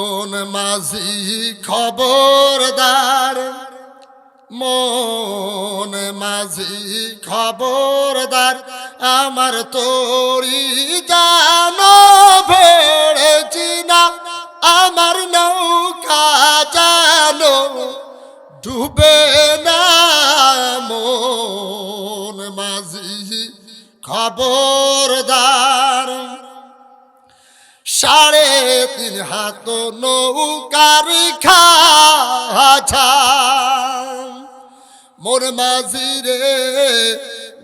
মন মাঝি খবরদার, মন মাঝি খবরদার, আমার তোরি জানো ভেড়েছি না, আমার নৌকা জানো ডুবে না। মন মাঝি খবরদার, 3.5 হাত নৌকার খাছা, মোর মাঝি রে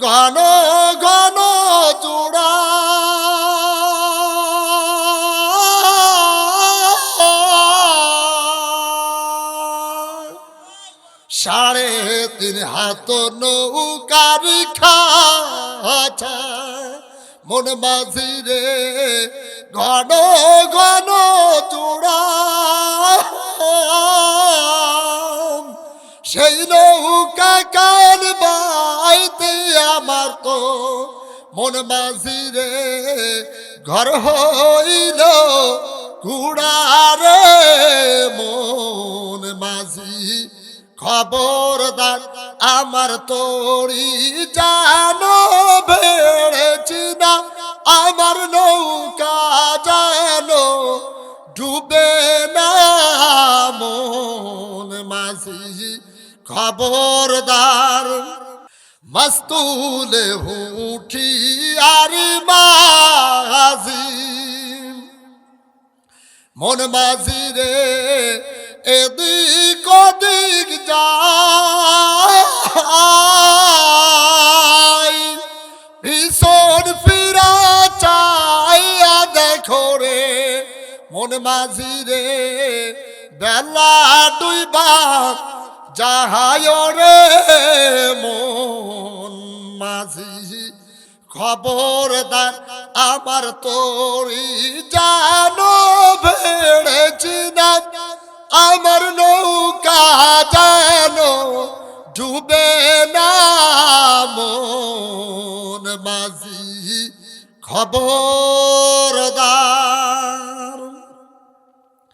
ঘন ঘন চূড়া, সাড়ে 3 হাত নৌকার খাছা, মন মাঝি রে ঘন ঘন চূড়া, সেই নৌকা কান বাইতে আমার তো মন মাঝি রে ঘর হইল কুড়ারে। মন মাঝি খবরদার, আমার তোরি জানো ভেড়েছি না, আমার নৌকা জানো ডুবে না। মন মাঝি খবরদার, মস্তুলে হুঠি আর মাঝি, মন মাঝি রে এদিক ওদিক যায়, ভীষণ ফিরা চাইয়া দেখো রে মন মাঝি রে, বেলা ডুইবা যাহায় রে। মন মাঝি খবরদার, আমার তোরি জানো ভেড়েছি না, আমার নৌকা জানো ডুবে না। মন মাঝি খবরদার।